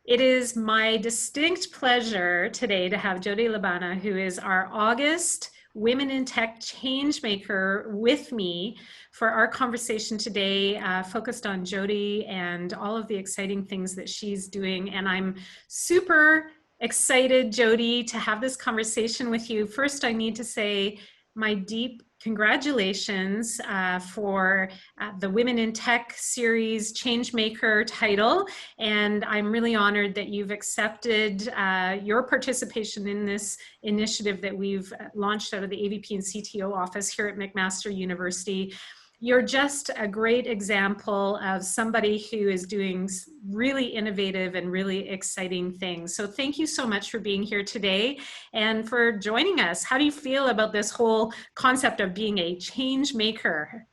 It is my distinct pleasure today to have Jodie Lobana, who is our August Women in Tech Changemaker, with me for our conversation today, focused on Jodie and all of the exciting things that she's doing. And I'm super excited, Jodie, to have this conversation with you. First, I need to say my deep congratulations for the Women in Tech series Changemaker title. And I'm really honored that you've accepted your participation in this initiative that we've launched out of the AVP and CTO office here at McMaster University. You're just a great example of somebody who is doing really innovative and really exciting things. So thank you so much for being here today and for joining us. How do you feel about this whole concept of being a change maker?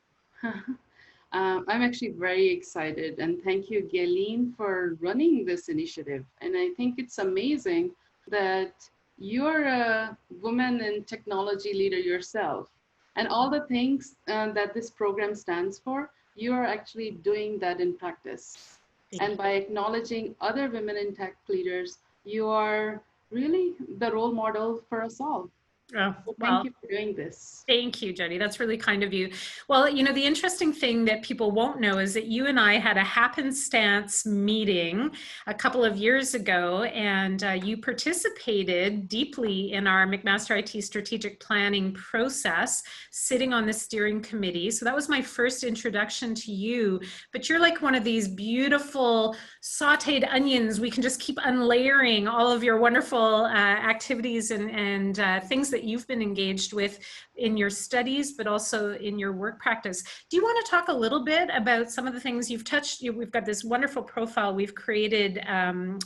I'm actually very excited, and thank you, Gayleen, for running this initiative. And I think it's amazing that you're a woman in technology leader yourself. And all the things that this program stands for, you are actually doing that in practice. And by acknowledging other women in tech leaders, you are really the role model for us all. Oh, So well, thank you for doing this. thank you, Jodie. That's really kind of you. Well, you know, the interesting thing that people won't know is that you and I had a happenstance meeting a couple of years ago, and you participated deeply in our McMaster IT strategic planning process, sitting on the steering committee. So that was my first introduction to you. But you're like one of these beautiful sauteed onions. We can just keep unlayering all of your wonderful activities and things that you've been engaged with in your studies, but also in your work practice. Do you want to talk a little bit about some of the things you've touched? We've got this wonderful profile we've created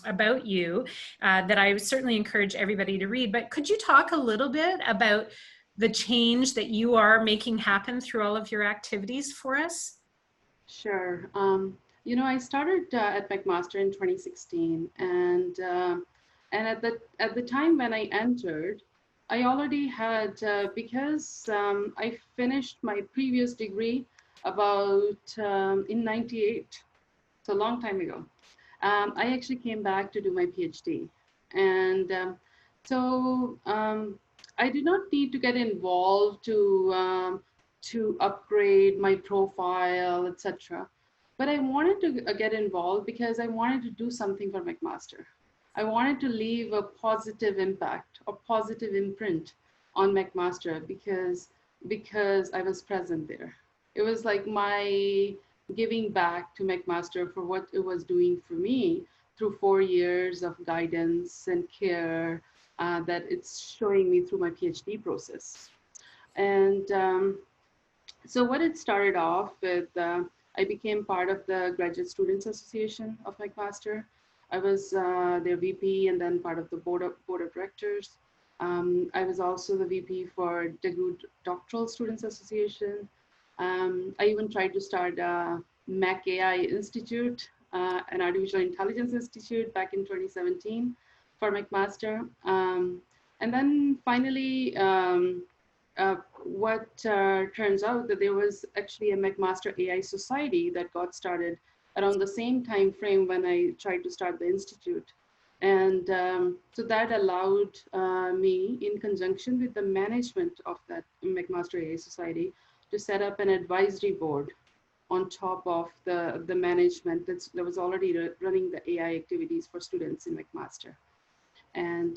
about you that I certainly encourage everybody to read, but could you talk a little bit about the change that you are making happen through all of your activities for us? Sure. You know, I started at McMaster in 2016, and at the time when I entered, I already had because I finished my previous degree about in '98, so a long time ago. I actually came back to do my PhD, and I did not need to get involved to upgrade my profile, etc. But I wanted to get involved because I wanted to do something for McMaster. I wanted to leave a positive impact, a positive imprint on McMaster because I was present there. It was like my giving back to McMaster for what it was doing for me through 4 years of guidance and care that it's showing me through my PhD process. And so what it started off with, I became part of the Graduate Students Association of McMaster. I was their VP and then part of the board of directors. I was also the VP for DeGroote Doctoral Students Association. I even tried to start a Mac AI Institute, an Artificial Intelligence Institute back in 2017 for McMaster. And then finally, what turns out that there was actually a McMaster AI Society that got started around the same time frame when I tried to start the institute. And so that allowed me, in conjunction with the management of that McMaster AI Society, to set up an advisory board on top of the management that was already running the AI activities for students in McMaster. And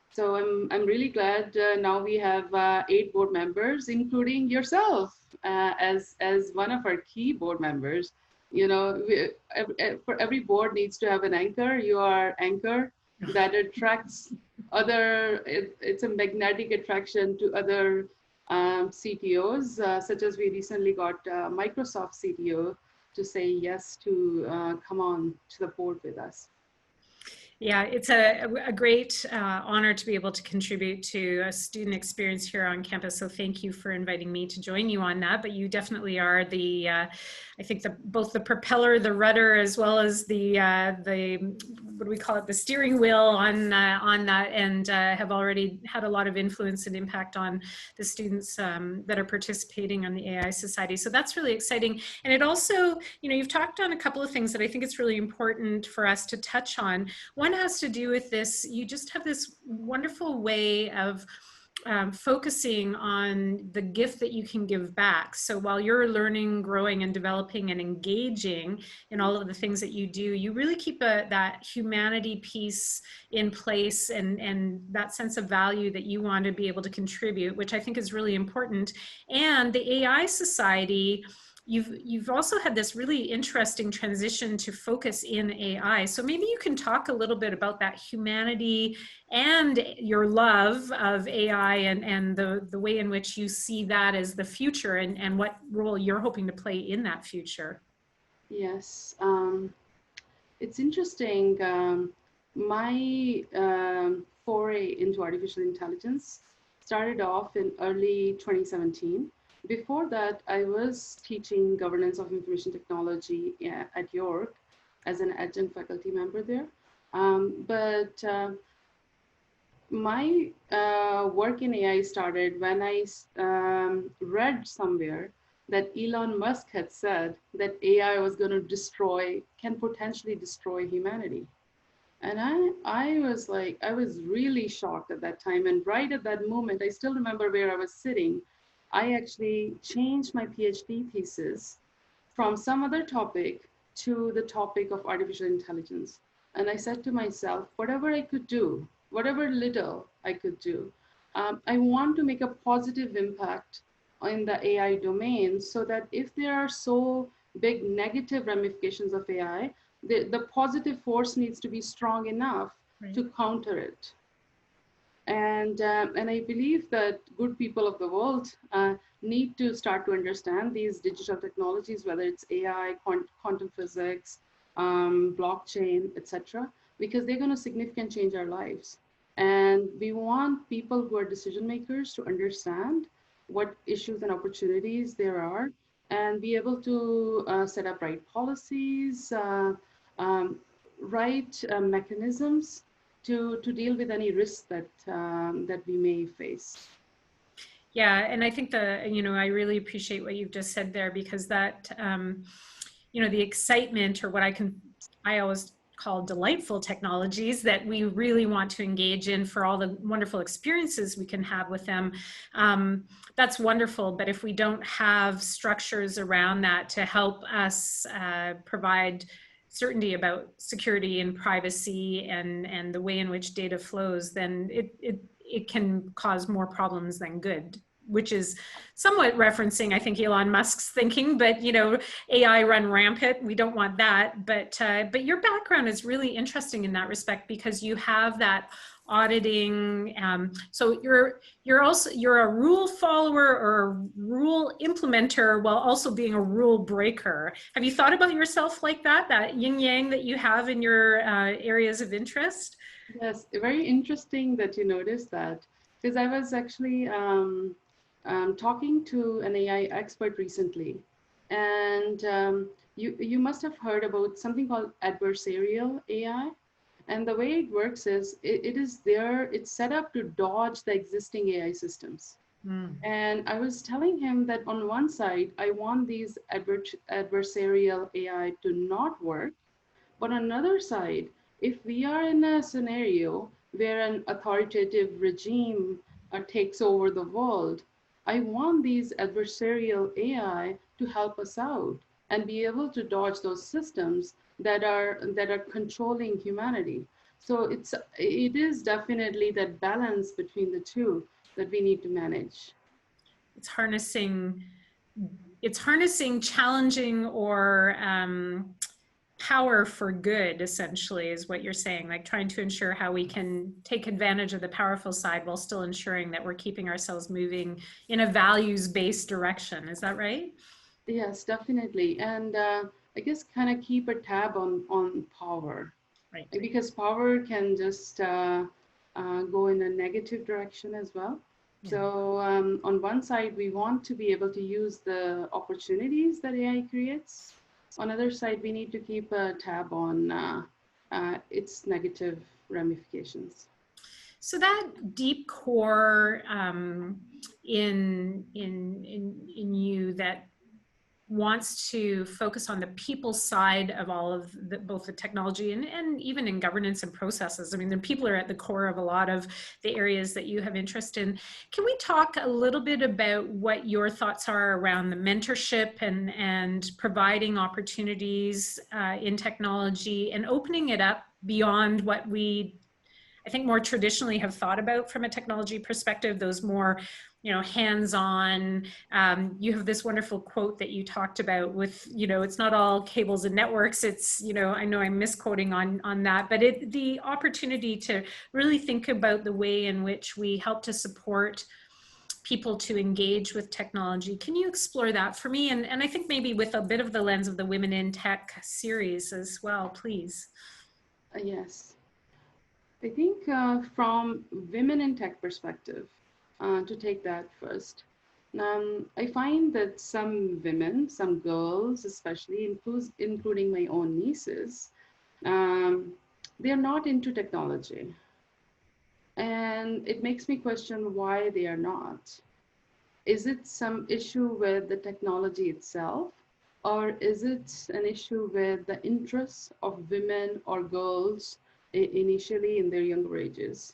so I'm really glad now we have 8 board members, including yourself as one of our key board members. You know, for every board needs to have an anchor. You are anchor that attracts other, it's a magnetic attraction to other CTOs, such as we recently got Microsoft CTO to say yes to come on to the board with us. Yeah, it's a great honor to be able to contribute to a student experience here on campus. So thank you for inviting me to join you on that. But you definitely are the, I think both the propeller, the rudder, as well as the what do we call it, the steering wheel on that, and have already had a lot of influence and impact on the students that are participating on the AI Society. So that's really exciting. And it also, you've talked on a couple of things that I think it's really important for us to touch on. One has to do with this, you just have this wonderful way of focusing on the gift that you can give back. So while you're learning, growing, and developing and engaging in all of the things that you do, you really keep that humanity piece in place, and that sense of value that you want to be able to contribute, which I think is really important. And the AI Society, you've also had this really interesting transition to focus in AI. So maybe you can talk a little bit about that humanity and your love of AI, and the way in which you see that as the future, and what role you're hoping to play in that future. Yes, it's interesting. My foray into artificial intelligence started off in early 2017. Before that, I was teaching governance of information technology at York as an adjunct faculty member there. But my work in AI started when I read somewhere that Elon Musk had said that AI was going to can potentially destroy humanity. And I was like, I was really shocked at that time. And right at that moment, I still remember where I was sitting. I actually changed my PhD thesis from some other topic to the topic of artificial intelligence. And I said to myself, whatever I could do, whatever little I could do, I want to make a positive impact in the AI domain, so that if there are so big negative ramifications of AI, the positive force needs to be strong enough to counter it. And I believe that good people of the world need to start to understand these digital technologies, whether it's AI, quantum physics, blockchain, etc., because they're going to significantly change our lives. And we want people who are decision makers to understand what issues and opportunities there are, and be able to set up right policies, right mechanisms to deal with any risks that we may face. Yeah, and I think I really appreciate what you've just said there, because that, the excitement, or what I always call delightful technologies that we really want to engage in for all the wonderful experiences we can have with them. That's wonderful, but if we don't have structures around that to help us provide certainty about security and privacy, and the way in which data flows, then it can cause more problems than good, which is somewhat referencing, I think, Elon Musk's thinking. But AI run rampant, we don't want that. But your background is really interesting in that respect, because you have that auditing. So you're a rule follower or a rule implementer, while also being a rule breaker. Have you thought about yourself like that yin yang that you have in your areas of interest? Yes, very interesting that you noticed that, because I was actually talking to an AI expert recently, and you must have heard about something called adversarial AI. And the way it works is it's set up to dodge the existing AI systems. And I was telling him that on one side, I want these adversarial AI to not work. But on another side, if we are in a scenario where an authoritative regime takes over the world, I want these adversarial AI to help us out and be able to dodge those systems that are controlling humanity. So it is definitely that balance between the two that we need to manage. It's harnessing challenging, or power for good, essentially, is what you're saying, like trying to ensure how we can take advantage of the powerful side while still ensuring that we're keeping ourselves moving in a values-based direction. Is that right? Yes, definitely. And I guess kind of keep a tab on power. Right. because power can just go in a negative direction as well. Yeah. So on one side, we want to be able to use the opportunities that AI creates. On the other side, we need to keep a tab on its negative ramifications. So that deep core in you that wants to focus on the people side of all of both the technology and even in governance and processes. I mean, the people are at the core of a lot of the areas that you have interest in. Can we talk a little bit about what your thoughts are around the mentorship and providing opportunities in technology and opening it up beyond what we, I think, more traditionally have thought about from a technology perspective, those more, hands-on. You have this wonderful quote that you talked about with, it's not all cables and networks. It's, I know I'm misquoting on that, but the opportunity to really think about the way in which we help to support people to engage with technology. Can you explore that for me? And I think maybe with a bit of the lens of the Women in Tech series as well, please. Yes. I think from women in tech perspective, to take that first, I find that some women, some girls, especially including my own nieces, um, they are not into technology. And it makes me question why they are not. Is it some issue with the technology itself? Or is it an issue with the interests of women or girls initially in their younger ages?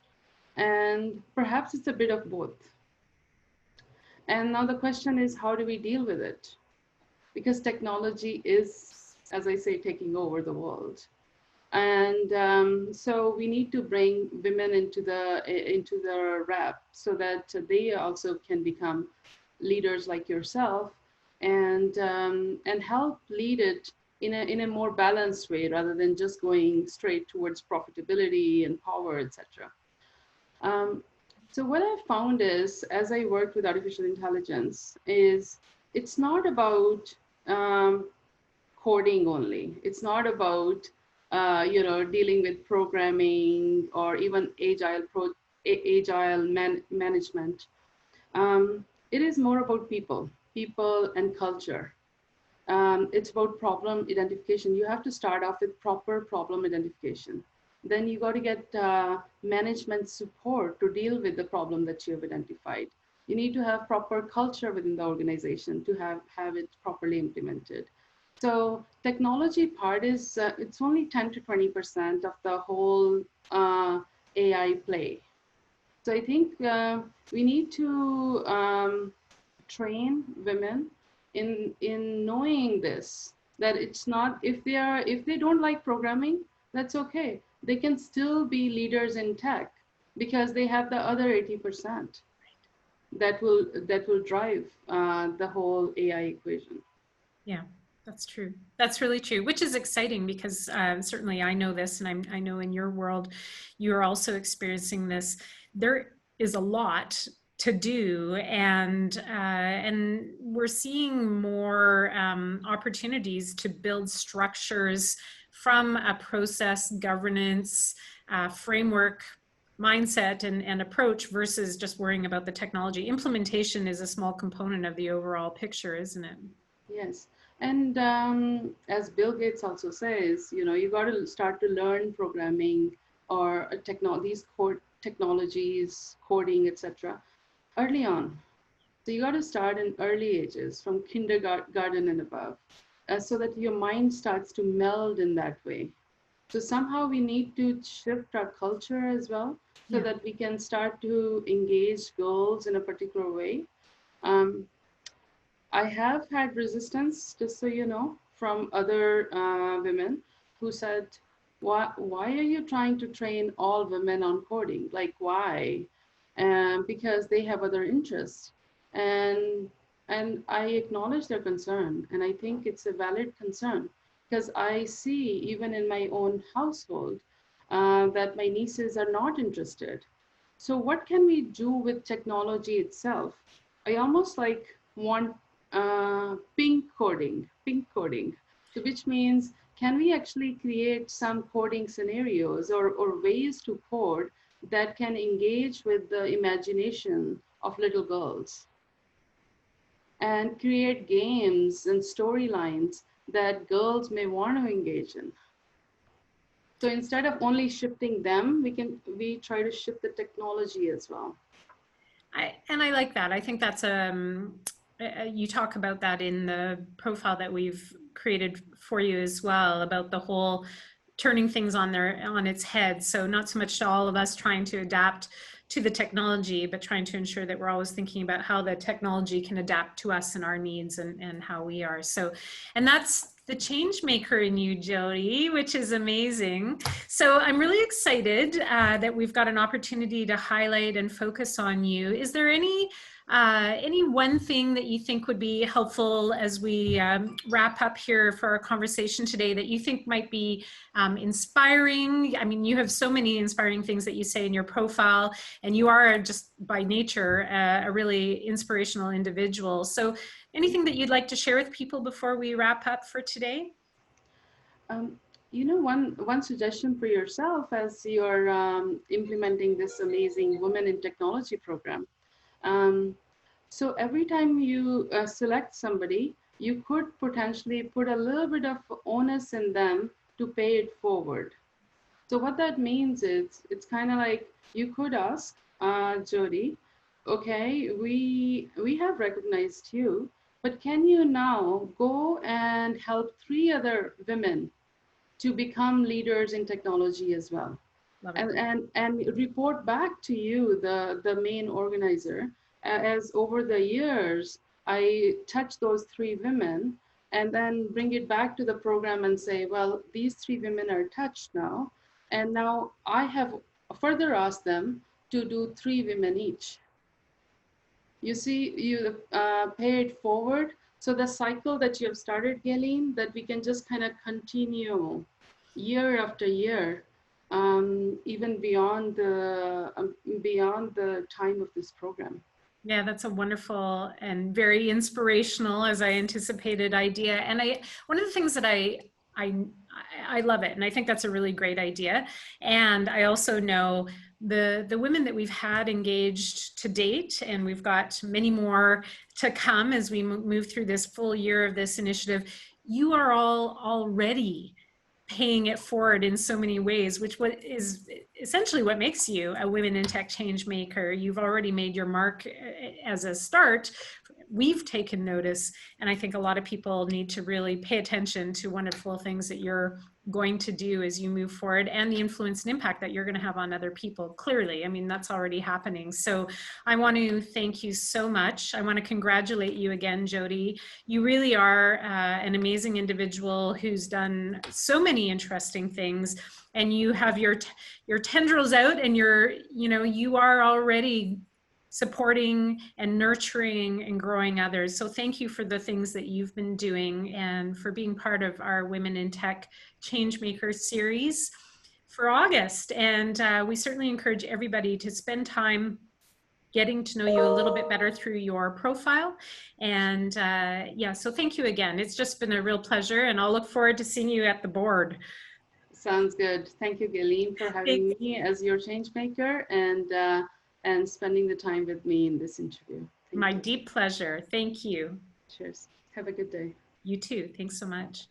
And perhaps it's a bit of both. And now the question is, how do we deal with it? Because technology is, as I say, taking over the world. And so we need to bring women into the rep so that they also can become leaders like yourself and help lead it in a more balanced way rather than just going straight towards profitability and power, etc. Um, so what I've found is, as I work with artificial intelligence, is it's not about coding only. It's not about dealing with programming or even agile management. It is more about people and culture. It's about problem identification. You have to start off with proper problem identification. Then you got to get management support to deal with the problem that you have identified. You need to have proper culture within the organization to have it properly implemented. So technology part is, it's only 10 to 20% of the whole AI play. So I think we need to train women in knowing this, that it's not, if they don't like programming, that's okay. They can still be leaders in tech because they have the other 80% that will drive the whole AI equation. Yeah, that's true. That's really true, which is exciting because certainly I know this, and I know in your world, you're also experiencing this. There is a lot to do, and we're seeing more opportunities to build structures from a process governance framework mindset and approach versus just worrying about the technology. Implementation is a small component of the overall picture, isn't it? Yes. And as Bill Gates also says, you got to start to learn programming or these core technologies, coding, etc., early on. So you got to start in early ages, from kindergarten and above, so that your mind starts to meld in that way. So somehow we need to shift our culture as well, so Yeah. that we can start to engage girls in a particular way. Um, I have had resistance, just so you know, from other women who said, why are you trying to train all women on coding? Like, why? Because they have other interests. And, and I acknowledge their concern. And I think it's a valid concern because I see, even in my own household, that my nieces are not interested. So what can we do with technology itself? I almost want pink coding, so which means can we actually create some coding scenarios or ways to code that can engage with the imagination of little girls and create games and storylines that girls may want to engage in? So instead of only shifting them, we try to shift the technology as well. I like that. I think that's you talk about that in the profile that we've created for you as well, about the whole turning things on its head. So not so much all of us trying to adapt to the technology, but trying to ensure that we're always thinking about how the technology can adapt to us and our needs and how we are. So, and that's the change maker in you, Jodie, which is amazing. So I'm really excited that we've got an opportunity to highlight and focus on you. Is there any one thing that you think would be helpful as we wrap up here for our conversation today that you think might be inspiring? I mean, you have so many inspiring things that you say in your profile, and you are just by nature a really inspirational individual. So anything that you'd like to share with people before we wrap up for today? You know, one suggestion for yourself as you're implementing this amazing Women in Technology program. So every time you select somebody, you could potentially put a little bit of onus in them to pay it forward. So what that means is, it's kind of like you could ask Jodie, okay, we have recognized you, but can you now go and help 3 other women to become leaders in technology as well? And report back to you, the main organizer, as over the years, I touch those 3 women and then bring it back to the program and say, well, these 3 women are touched now. And now I have further asked them to do 3 women each. You see, you pay it forward. So the cycle that you have started, Gayleen, that we can just kind of continue year after year, even beyond the time of this program. Yeah, that's a wonderful and very inspirational, as I anticipated, idea. And one of the things that I love it, and I think that's a really great idea. And I also know the women that we've had engaged to date, and we've got many more to come as we move through this full year of this initiative. You are all already paying it forward in so many ways, which is essentially what makes you a Women in Tech change maker. You've already made your mark as a start. We've taken notice, and I think a lot of people need to really pay attention to wonderful things that you're going to do as you move forward, and the influence and impact that you're going to have on other people. Clearly, I mean, that's already happening. So I want to thank you so much. I want to congratulate you again, Jodie. You really are an amazing individual who's done so many interesting things, and you have your tendrils out, and you are already supporting and nurturing and growing others. So thank you for the things that you've been doing and for being part of our Women in Tech Changemakers series for August. And we certainly encourage everybody to spend time getting to know you a little bit better through your profile. And yeah, so thank you again. It's just been a real pleasure, and I'll look forward to seeing you at the board. Sounds good. Thank you, Gayleen, for having me as your change maker and spending the time with me in this interview. My deep pleasure. Thank you. Cheers. Have a good day. You too. Thanks so much.